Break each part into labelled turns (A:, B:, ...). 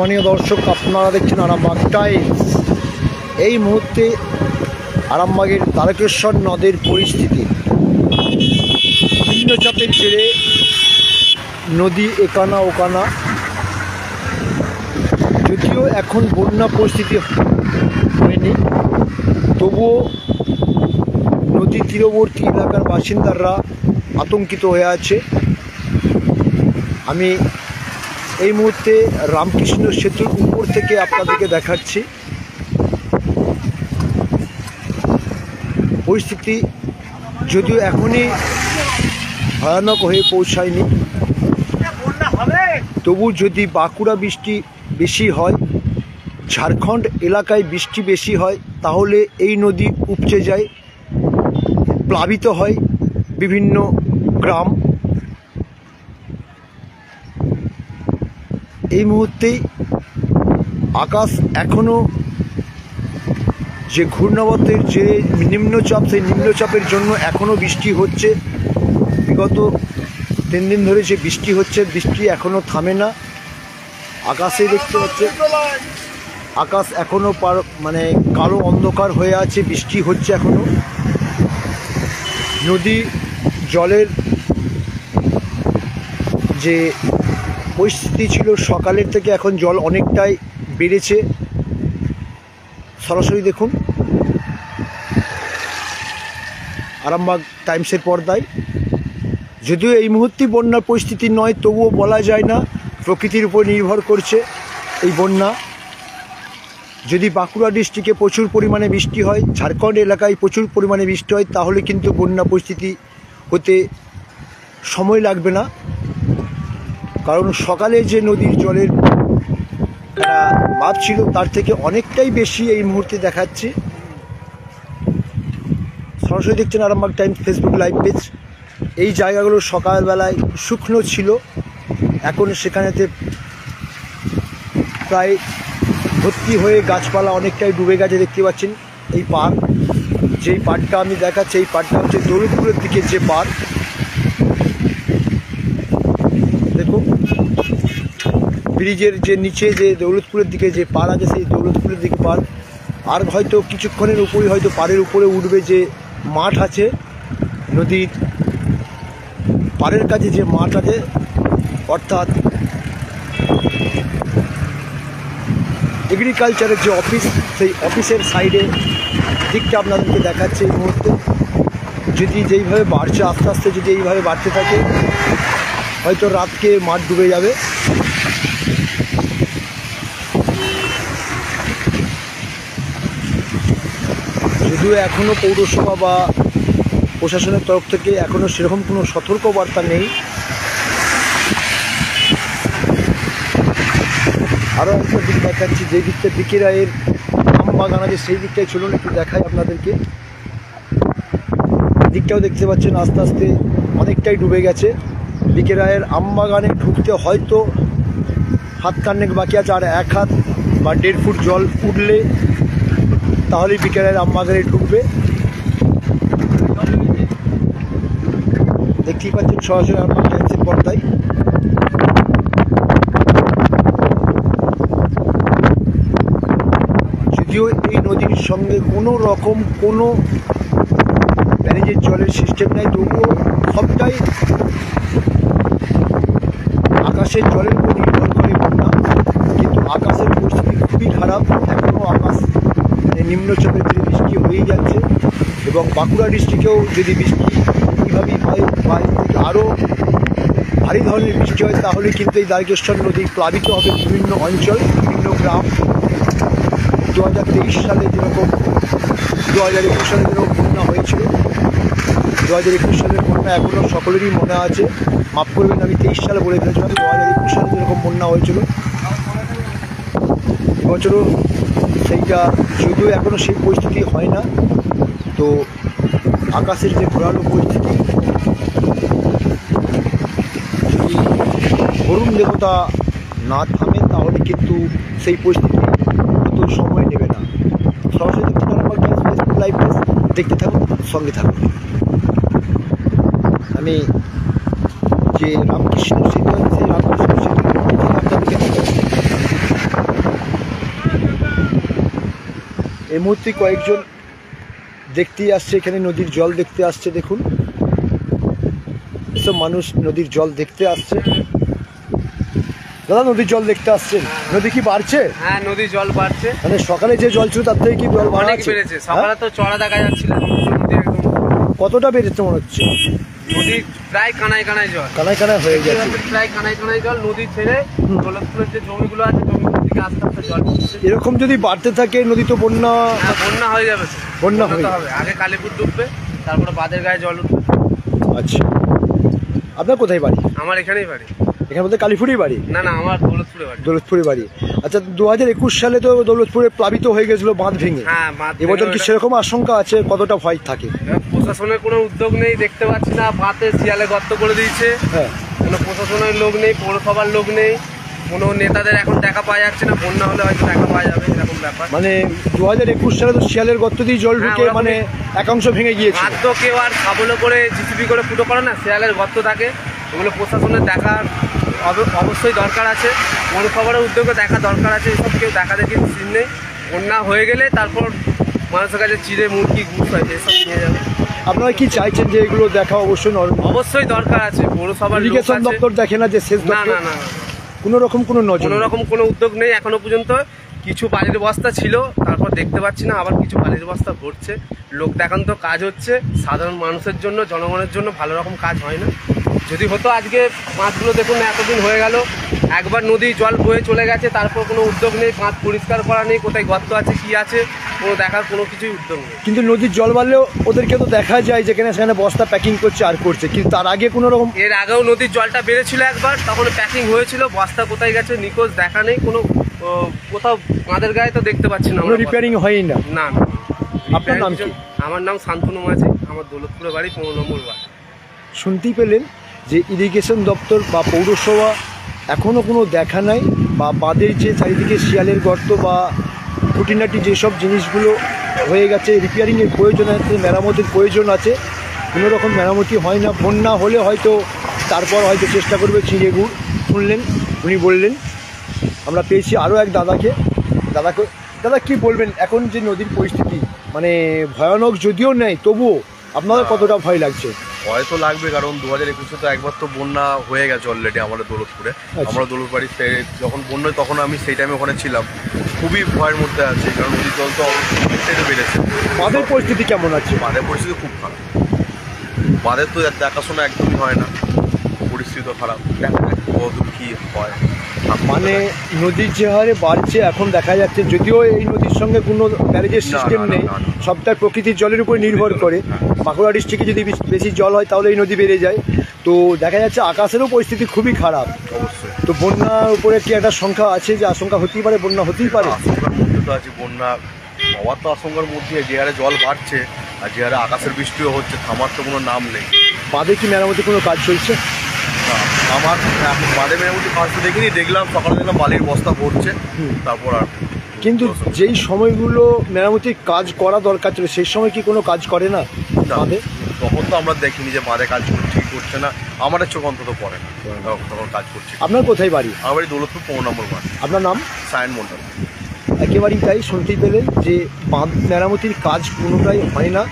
A: সম্মানীয় দর্শক, আপনারা দেখছেন আরামবাগ টাইমস। এই মুহূর্তে আরামবাগের তারকেশ্বর নদের পরিস্থিতি, নিম্নচাপের জেরে নদী একানা ওকানা। যদিও এখন বন্যা পরিস্থিতি হয়নি, তবুও নদী তীরবর্তী এলাকার বাসিন্দারা আতঙ্কিত হয়ে আছে। আমি এই মুহূর্তে রামকৃষ্ণ সেতুর উপর থেকে আপনাদেরকে দেখাচ্ছি পরিস্থিতি। যদিও এখনই ভয়ানক হয়ে পৌঁছায়নি, তবু যদি বাঁকুড়া বৃষ্টি বেশি হয়, ঝাড়খণ্ড এলাকায় বৃষ্টি বেশি হয়, তাহলে এই নদী উপচে যায়, প্লাবিত হয় বিভিন্ন গ্রাম। এই মুহূর্তেই আকাশ এখনও যে ঘূর্ণাবর্তের যে নিম্নচাপ, সেই নিম্নচাপের জন্য এখনও বৃষ্টি হচ্ছে। বিগত 3 দিন ধরে যে বৃষ্টি হচ্ছে, বৃষ্টি এখনও থামে না। আকাশে দেখতে পাচ্ছে আকাশ এখনও মানে কালো অন্ধকার হয়ে আছে, বৃষ্টি হচ্ছে এখনও। নদী জলের যে পরিস্থিতি ছিল সকালের থেকে এখন জল অনেকটাই বেড়েছে। সরাসরি দেখুন আরামবাগ টাইমসের পর্দায়। যদিও এই মুহূর্তে বন্যার পরিস্থিতি নয়, তবুও বলা যায় না, প্রকৃতির উপর নির্ভর করছে এই বন্যা। যদি বাঁকুড়া ডিস্ট্রিক্টে প্রচুর পরিমাণে বৃষ্টি হয়, ঝাড়খণ্ড এলাকায় প্রচুর পরিমাণে বৃষ্টি হয়, তাহলে কিন্তু বন্যা পরিস্থিতি হতে সময় লাগবে না। কারণ সকালে যে নদীর জলের মাপ ছিল, তার থেকে অনেকটাই বেশি এই মুহূর্তে দেখাচ্ছে। সরাসরি দেখছেন Arambagh Times Facebook live page. এই জায়গাগুলো সকালবেলায় শুকনো ছিল, এখন সেখানেতে প্রায় ভর্তি হয়ে গাছপালা অনেকটাই ডুবে গেছে। দেখতে পাচ্ছেন এই পাড়, যেই পাড়টা আমি দেখাচ্ছি, এই পাড়টা হচ্ছে দৌলতপুরের দিকে যে পাড়। দেখুন ব্রিজের যে নিচে যে দৌলতপুরের দিকে যে পাড় আছে, সেই দৌলতপুরের দিকে পাড়। আর হয়তো কিছুক্ষণের উপরেই হয়তো পাড়ের উপরে উঠবে যে মাঠ আছে, নদীর পাড়ের কাছে যে মাঠ আছে, অর্থাৎ এগ্রিকালচারের যে অফিস, সেই অফিসের সাইডে দিকটা আপনাদেরকে দেখাচ্ছে এই মুহূর্তে। যদি যেইভাবে বাড়ছে, আস্তে আস্তে যদি এইভাবে বাড়তে থাকে, হয়তো রাতকে মাঠ ডুবে যাবে। যদিও এখনও পৌরসভা বা প্রশাসনের তরফ থেকে এখনও সেরকম কোনো সতর্কবার্তা নেই। আরও একটা দিক দেখাচ্ছি, যে দিকটা বিকে রায়ের আমবাগান আছে, সেই দিকটাই চলুন একটু দেখাই আপনাদেরকে। দিকটাও দেখতে পাচ্ছেন আস্তে আস্তে অনেকটাই ডুবে গেছে। বিকে রায়ের আমবাগানে ঢুকতে হয়তো হাত কান্নেক বাকি আছে, আর 1 হাত বা 1.5 ফুট জল উঠলে তাহলেই বিকে রায়ের আমবাগানে ঢুকবে। দেখতেই পাচ্ছেন সরাসরি আরামবাগ টাইমসের পর্দায়। যদিও এই নদীর সঙ্গে কোনো রকম কোনো ব্যারেজের জলের সিস্টেম নেই, তবুও সবটাই আকাশের জলের উপর নির্ভর করে বন্যা। কিন্তু আকাশের পরিস্থিতি খুবই খারাপ, এখনও আকাশ নিম্নচাপের যে বৃষ্টি হয়েই যাচ্ছে। এবং বাঁকুড়া ডিস্ট্রিক্টেও যদি বৃষ্টি এইভাবেই হয় বা এর থেকে আরও ভারী ধরনের বৃষ্টি হয়, তাহলে কিন্তু এই তারকেশ্বর নদী প্লাবিত হবে বিভিন্ন অঞ্চল, বিভিন্ন গ্রাম। 2023 সালে যেরকম 2021 সালে যেরকম বন্যা হয়েছিল, 2021 সালের বন্যা এখনও সকলেরই মনে আছে। মাফ করবেন, আমি 23 সালে বলে ফেলেছিলাম। 2021 সালে যেরকম বন্যা হয়েছিল, এবছরও সেইটা, যদিও এখনও সেই পরিস্থিতি হয় না। তো আকাশের যে ঘোরানো পরিস্থিতি, যদি বরুণ দেবতা না থামে, তাহলে কিন্তু সেই পরিস্থিতি অত সময় নেবে না। সরাসরি দেখতে থাকুন ফেসবুক লাইভ পেজ, দেখতে থাকুন, সঙ্গে থাকুন। আমি যে রামকৃষ্ণ সেতু আছে, সেই রামকৃষ্ণ সেতু আপনাদেরকে এই মুহূর্তে কয়েকজন দেখতেই আসছে, এখানে নদীর জল দেখতে আসছে। দেখুন এসব মানুষ নদীর জল দেখতে আসছে। দাদা, নদীর জল দেখতে আসছেন, নদী কি বাড়ছে?
B: হ্যাঁ, নদীর জল বাড়ছে।
A: মানে সকালে যে জল ছিল তার থেকে কি জল
B: অনেক বেড়েছে? সকালে তো চড়া দেখা যাচ্ছিল, নদী একদম।
A: কতটা বেড়েছে মনে হচ্ছে?
B: নদী প্রায় কানায় কানায় জল,
A: কানায় কানায় হয়ে গেছে,
B: প্রায় কানায় কানায় জল। নদী ছেড়ে দৌলতপুরের যে জমিগুলো আছে, জমিগুলোর দিকে আস্তে আস্তে জল পড়ছে।
A: এরকম যদি বাড়তে থাকে নদী তো বন্যা
B: বন্যা হয়ে যাবে।
A: বন্যা হয়ে
B: হবে, আগে কালীপুর ডুববে, তারপরে বাঁধের গায়ে জল উঠবে।
A: আচ্ছা, আপনার কোথায় বাড়ি?
B: আমার এখানেই বাড়ি।
A: এখানে বলতে কালীপুরেই বাড়ি?
B: না না, আমার দৌলতপুরে বাড়ি।
A: দৌলতপুরে বাড়ি। আচ্ছা, 2021 সালে তো দৌলতপুরে প্লাবিত হয়ে গেছিল বাঁধ ভেঙে।
B: হ্যাঁ,
A: এবছর কি সেরকম আশঙ্কা আছে? কতটা ভয় থাকে?
B: প্রশাসনের কোনো উদ্যোগ নেই, দেখতে পাচ্ছি না। বাঁধে শিয়ালে গর্ত করে দিয়েছে।
A: হ্যাঁ,
B: কোনো প্রশাসনের লোক নেই, পৌরসভার লোক নেই, কোনো নেতাদের এখন দেখা পাওয়া যাচ্ছে না। বন্যা হলে হয়তো দেখা পাওয়া যাবে, এরকম ব্যাপার।
A: মানে 2021 সালে তো শিয়ালের গর্ত দিয়ে জল ঢুকে মানে একাংশ ভেঙে গিয়েছে।
B: বাঁধ তো কেউ আর সাবল করে জিসিবি করে ফুটো করে না, শিয়ালের গর্ত থাকে। ওগুলো প্রশাসনের দেখার অবশ্যই দরকার আছে, পৌরসভার উদ্যোগে দেখা দরকার আছে। এসব কেউ দেখা দেখি সিন নেই। বন্যা হয়ে গেলে তারপর মানুষের কাছে চিড়ে মুরগি ঘুষ হয়েছে, এসব নিয়ে যাবে।
A: আপনারা কি চাইছেন যে এগুলো দেখা
B: অবশ্যই দরকার আছে? পৌরসভার
A: ইরিগেশন দপ্তর দেখে না যে সেচ
B: না না না,
A: কোনো রকম কোনো
B: উদ্যোগ নেই এখনো পর্যন্ত। কিছু বালির বস্তা ছিল, তারপর দেখতে পাচ্ছি না, আবার কিছু বালির বস্তা ভরছে। লোক দেখান তো কাজ হচ্ছে, সাধারণ মানুষের জন্য, জনগণের জন্য ভালো রকম কাজ হয় না। যদি হতো আজকে মাছগুলো দেখুন না, এতদিন হয়ে গেল, একবার নদী জল বয়ে চলে গেছে, তারপর কোনো উদ্যোগ নেই, বাঁধ পরিষ্কার করা নেই, কোথায় গর্ত আছে কি আছে কোনো দেখার কোনো কিছুই উদ্যোগ নেই।
A: কিন্তু নদীর জল বাড়লেও ওদেরকে তো দেখা যায় যেখানে সেখানে বস্তা প্যাকিং করছে আর করছে, কিন্তু তার আগে কোনো রকম।
B: এর আগেও নদীর জলটা বেড়েছিল একবার, তখন প্যাকিং হয়েছিল, বস্তা কোথায় গেছে নিখোঁজ, দেখা নেই কোনো। কোথাও বাঁধের গায়ে তো দেখতে পাচ্ছি না,
A: রিপেয়ারিং হয়ই না।
B: না।
A: আপনার নাম কি?
B: আমার নাম শান্তনু মাঝি, আমার দৌলতপুরে বাড়ি, 15 নম্বর ওয়ার্ড।
A: শুনতেই পেলেন যে ইরিগেশন দপ্তর বা পৌরসভা এখনও কোনো দেখা নাই, বা বাঁধের যে চারিদিকে শিয়ালের গর্ত বা খুঁটিনাটি যেসব জিনিসগুলো হয়ে গেছে, রিপেয়ারিংয়ের প্রয়োজন আছে, মেরামতির প্রয়োজন আছে, কোনো রকম মেরামতি হয় না। বন্যা হলে হয়তো তারপর হয়তো চেষ্টা করবে ছিঁড়ে গুড়। শুনলেন, উনি বললেন। আমরা পেয়েছি আরও এক দাদাকে। দাদা কি বলবেন, এখন যে নদীর পরিস্থিতি মানে ভয়ানক যদিও নেই, তবুও আপনাদের কতটা ভয় লাগছে?
C: ভয় তো লাগবে, কারণ 2021-এ তো একবার তো বন্যা হয়ে গেছে অলরেডি আমাদের দৌলতপুরে। আমরা দৌলতপুর বাড়িতে যখন বন্যা, তখন আমি সেই টাইমে ওখানে ছিলাম। খুবই ভয়ের মধ্যে আছে, কারণ নদীর জল তো অবশ্যই বেড়েছে।
A: বাঁধের পরিস্থিতি কেমন আছে?
C: বাঁধের পরিস্থিতি খুব খারাপ। বাঁধের তো দেখাশোনা একদমই হয় না, পরিস্থিতি তো খারাপ। দেখা যাক কতদূর কী হয়।
A: মানে নদীর যে হারে বাড়ছে এখন দেখা যাচ্ছে, যদিও এই নদীর সঙ্গে কোনো ব্যারেজের সিস্টেম নেই, সবটাই প্রকৃতির জলের উপর নির্ভর করে। বাঁকুড়া ডিস্ট্রিক্টে যদি বেশি জল হয় তাহলে এই নদী বেড়ে যায়। তো দেখা যাচ্ছে আকাশেরও পরিস্থিতি খুবই খারাপ।
C: অবশ্যই।
A: তো বন্যার উপরে কি একটা সংখ্যা আছে যে আশঙ্কা হতেই পারে, বন্যা হতেই পারে?
C: আশঙ্কার মধ্যে তো আছে, বন্যা হওয়ার তো আশঙ্কার মধ্যে। যে হারে জল বাড়ছে আর যে হারে আকাশের বৃষ্টিও হচ্ছে, থামার তো কোনো নাম নেই।
A: বাঁধে কি মেরামতি কোনো কাজ চলছে?
C: আমার এখন বাঁধে মেরামতি কাজ তো দেখিনি, দেখলাম সকালে দেখলাম বালির বস্তা ভরছে, তারপর আর।
A: কিন্তু যেই সময়গুলো মেরামতির কাজ করা দরকার ছিল সেই সময় কি কোনো কাজ করে না বাঁধে?
C: তখন তো আমরা দেখিনি যে বাঁধে কাজ ঠিক করছে না, আমাদের চোখ অন্তত পড়ে না তখন কাজ করছে।
A: আপনার কোথায় বাড়ি?
C: আমার বাড়ি দৌলতপুর 15 নম্বর ওয়ার্ড।
A: আপনার নাম?
C: সায়ন মন্ডল।
A: একেবারেই তাই, শুনতেই পেলেন যে বাঁধ মেরামতির কাজ কোনোটাই হয় না।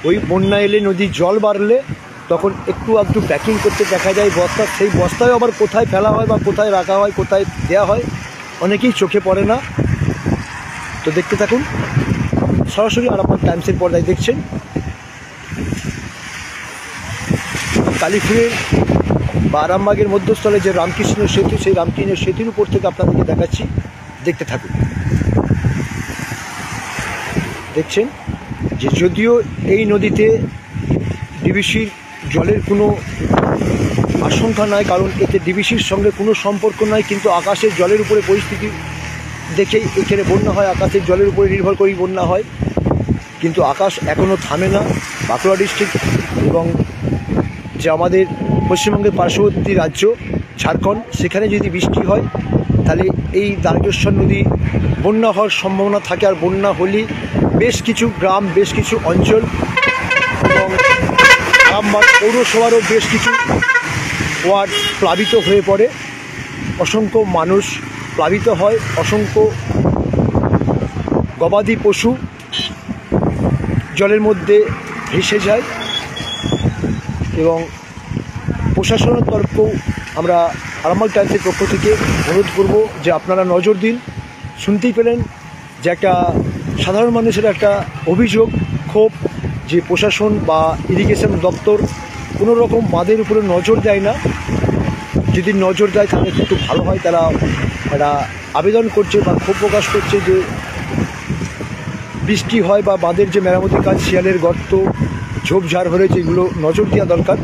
A: ওই বন্যা এলে নদীর জল বাড়লে তখন একটু আধটু প্যাকিং করতে দেখা যায় বস্তা, সেই বস্তায় আবার কোথায় ফেলা হয় বা কোথায় রাখা হয়, কোথায় দেওয়া হয় অনেকেই চোখে পড়ে না। তো দেখতে থাকুন সরাসরি আরামবাগ টাইমসের পর্দায় দেখছেন। কালীপুরের বা আরামবাগের মধ্যস্থলে যে রামকৃষ্ণ সেতু, সেই রামকৃষ্ণ সেতুর উপর থেকে আপনাদেরকে দেখাচ্ছি, দেখতে থাকুন। দেখছেন যে যদিও এই নদীতে ডিবিসির জলের কোনো আশঙ্কা নাই, কারণ এতে ডিবিসির সঙ্গে কোনো সম্পর্ক নাই, কিন্তু আকাশের জলের উপরে পরিস্থিতি দেখেই এখানে বন্যা হয়, আকাশের জলের উপরে নির্ভর করেই বন্যা হয়। কিন্তু আকাশ এখনও থামে না। বাঁকুড়া ডিস্ট্রিক্ট এবং যে আমাদের পশ্চিমবঙ্গের পার্শ্ববর্তী রাজ্য ঝাড়খণ্ড, সেখানে যদি বৃষ্টি হয় তাহলে এই দ্বারকেশ্বর নদী বন্যা হওয়ার সম্ভাবনা থাকে। আর বন্যা হলেই বেশ কিছু গ্রাম, বেশ কিছু অঞ্চল এবং আরামবাগ পৌরসভারও বেশ কিছু ওয়ার্ড প্লাবিত হয়ে পড়ে। অসংখ্য মানুষ প্লাবিত হয়, অসংখ্য গবাদি পশু জলের মধ্যে ভেসে যায় এবং প্রশাসনের তরফেও আমরা আরামবাগ টাইমসের পক্ষ থেকে অনুরোধ করব যে আপনারা নজর দিন। শুনতেই পেলেন যে একটা সাধারণ মানুষের একটা অভিযোগ, ক্ষোভ, যে প্রশাসন বা ইরিগেশন দপ্তর কোনো রকম বাঁধের উপরে নজর দেয় না। যদি নজর দেয় তাহলে একটু ভালো হয়। তারা একটা আবেদন করছে বা ক্ষোভ প্রকাশ করছে যে বৃষ্টি হয় বা বাঁধের যে মেরামতি কাজ, শিয়ালের গর্ত, ঝোপঝাড় হয়েছে, এগুলো নজর দেওয়া দরকার।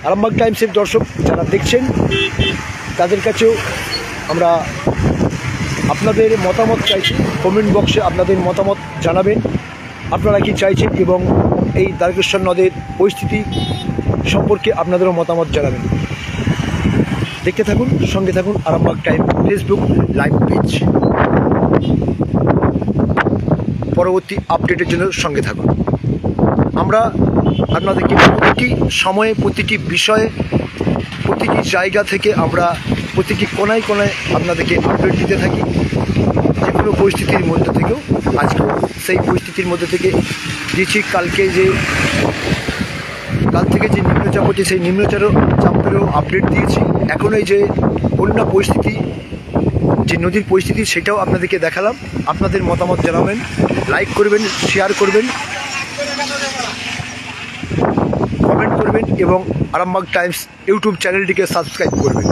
A: আরামবাগ টাইমসের দর্শক যারা দেখছেন তাদের কাছেও আমরা আপনাদের মতামত চাইছি। কমেন্ট বক্সে আপনাদের মতামত জানাবেন, আপনারা কি চাইছেন এবং এই দ্বারকেশ্বর নদের পরিস্থিতি সম্পর্কে আপনাদেরও মতামত জানাবেন। দেখতে থাকুন, সঙ্গে থাকুন Arambagh time Facebook live page. পরবর্তী আপডেটের জন্য সঙ্গে থাকুন। আমরা আপনাদেরকে প্রতিটি সময়ে, প্রতিটি বিষয়ে, প্রতিটি জায়গা থেকে আমরা প্রতিটি কোনায় কোনায় আপনাদেরকে আপডেট দিতে থাকি। যে কোনো পরিস্থিতির মধ্যে থেকেও আজকেও সেই পরিস্থিতির মধ্যে থেকে দিয়েছি। কাল থেকে যে নিম্নচাপ হচ্ছে সেই চাপেরও আপডেট দিয়েছি। এখন এই যে বন্যা পরিস্থিতি, যে নদীর পরিস্থিতি, সেটাও আপনাদেরকে দেখালাম। আপনাদের মতামত জানাবেন, লাইক করবেন, শেয়ার করবেন, কমেন্ট করবেন এবং আরামবাগ টাইমস ইউটিউব চ্যানেলটিকে সাবস্ক্রাইব করবেন।